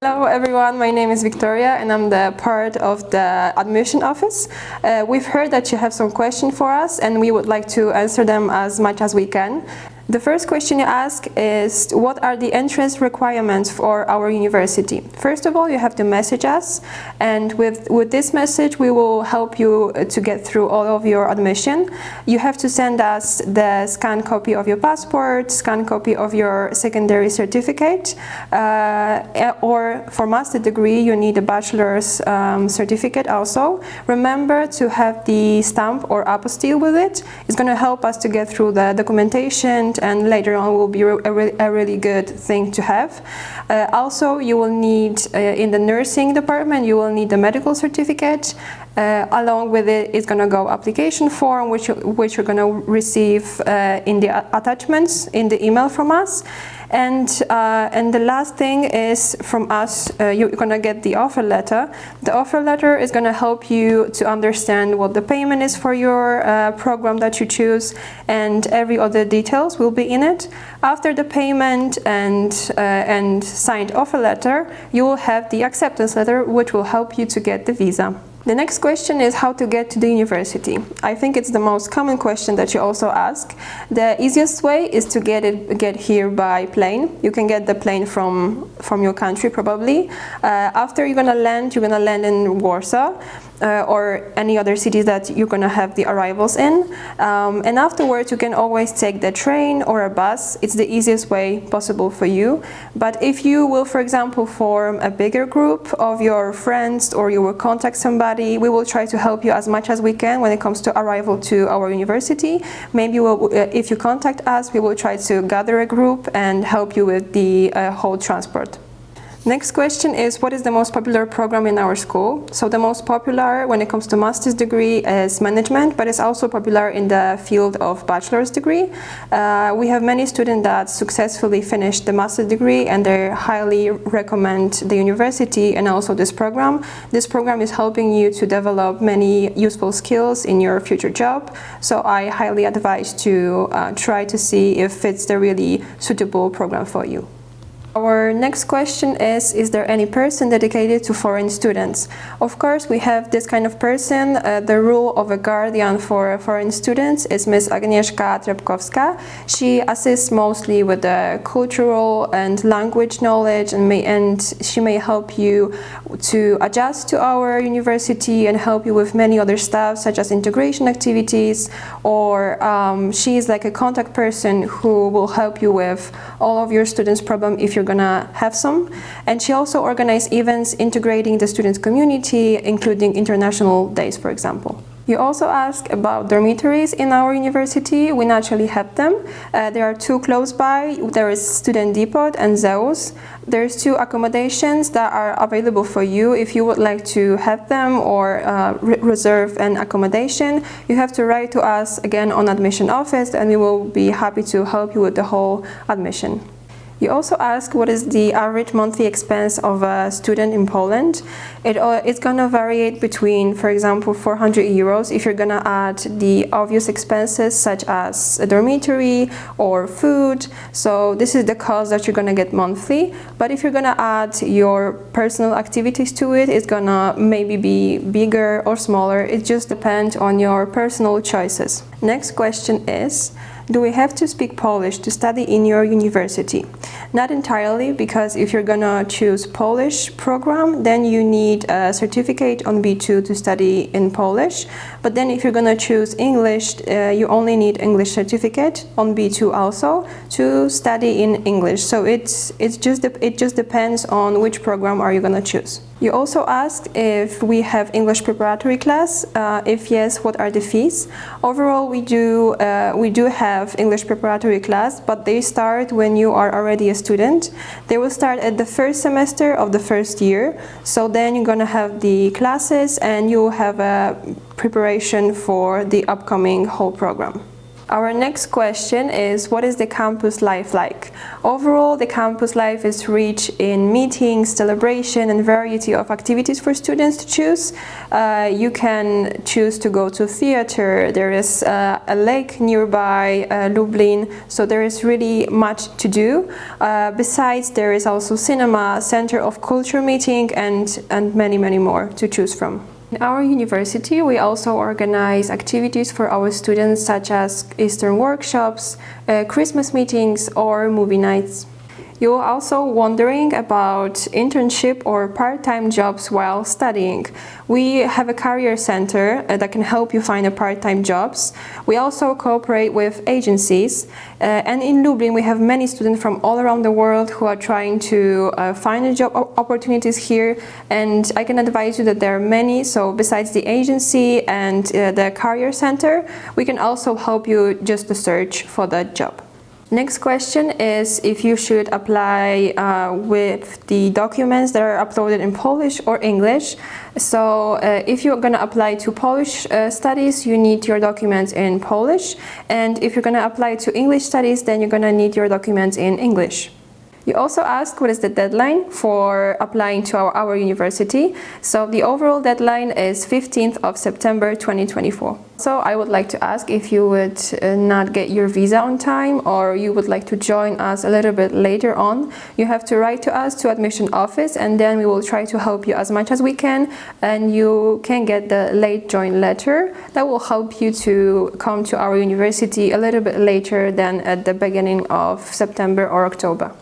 Hello everyone, my name is Victoria and I'm the part of the admission office. We've heard that you have some questions for us and we would like to answer them as much as we can. The first question you ask is, what are the entrance requirements for our university? First of all, you have to message us, and with this message we will help you to get through all of your admission. You have to send us the scanned copy of your passport, scanned copy of your secondary certificate, or for master degree you need a bachelor's certificate also. Remember to have the stamp or apostille with it. It's going to help us to get through the documentation, and later on will be a really good thing to have. Also, you will need, in the nursing department, you will need the medical certificate. Along with it is going to go application form, which you're going to receive in the attachments in the email from us. And the last thing is from us, you're going to get the offer letter. The offer letter is going to help you to understand what the payment is for your program that you choose, and every other details will be in it. After the payment and signed offer letter, you will have the acceptance letter, which will help you to get the visa. The next question is how to get to the university. I think it's the most common question that you also ask. The easiest way is to get here by plane. You can get the plane from your country probably. After you're gonna land in Warsaw or any other cities that you're gonna have the arrivals in. And afterwards you can always take the train or a bus. It's the easiest way possible for you. But if you will, for example, form a bigger group of your friends, or you will contact somebody, we will try to help you as much as we can when it comes to arrival to our university. Maybe if you contact us, we will try to gather a group and help you with the whole transport. Next question is, what is the most popular program in our school? So the most popular when it comes to master's degree is management, but it's also popular in the field of bachelor's degree. We have many students that successfully finished the master's degree, and they highly recommend the university and also this program. This program is helping you to develop many useful skills in your future job. So I highly advise to try to see if it's the really suitable program for you. Our next question is there any person dedicated to foreign students? Of course, we have this kind of person. The role of a guardian for foreign students is Ms. Agnieszka Trepkowska. She assists mostly with the cultural and language knowledge, and she may help you to adjust to our university and help you with many other stuff, such as integration activities, or she is like a contact person who will help you with all of your students' problems if you're gonna have some. And she also organizes events integrating the student community, including international days, for example. You also ask about dormitories in our university. We naturally have them. There are two close by. There is Student Depot and Zeus. There's two accommodations that are available for you. If you would like to have them or reserve an accommodation, you have to write to us again on admission office, and we will be happy to help you with the whole admission. You also ask what is the average monthly expense of a student in Poland. It's going to vary between, for example, 400 euros if you're going to add the obvious expenses such as a dormitory or food. So this is the cost that you're going to get monthly. But if you're going to add your personal activities to it, it's going to maybe be bigger or smaller. It just depends on your personal choices. Next question is, do we have to speak Polish to study in your university? Not entirely, because if you're gonna choose Polish program, then you need a certificate on B2 to study in Polish. But then if you're gonna choose English, you only need English certificate on B2 also to study in English. So it just depends on which program are you gonna choose. You also asked if we have English preparatory class. If yes, what are the fees? Overall, we do have English preparatory class, but they start when you are already a student. They will start at the first semester of the first year. So then you're gonna have the classes and you will have a preparation for the upcoming whole program. Our next question is, what is the campus life like? Overall, the campus life is rich in meetings, celebration, and variety of activities for students to choose. You can choose to go to theater. There is a lake nearby, Lublin, so there is really much to do. Besides, there is also cinema, center of culture meeting, and many more to choose from. In our university, we also organize activities for our students such as Eastern workshops, Christmas meetings, or movie nights. You're also wondering about internship or part-time jobs while studying. We have a career center that can help you find a part-time jobs. We also cooperate with agencies, and in Lublin we have many students from all around the world who are trying to find a job opportunities here, and I can advise you that there are many. So besides the agency and the career center, we can also help you just to search for that job. Next question is if you should apply with the documents that are uploaded in Polish or English. So if you're going to apply to Polish studies, you need your documents in Polish, and if you're going to apply to English studies, then you're going to need your documents in English. You also asked what is the deadline for applying to our university. So the overall deadline is 15th of September 2024. So I would like to ask if you would not get your visa on time, or you would like to join us a little bit later on. You have to write to us to admission office, and then we will try to help you as much as we can, and you can get the late join letter that will help you to come to our university a little bit later than at the beginning of September or October.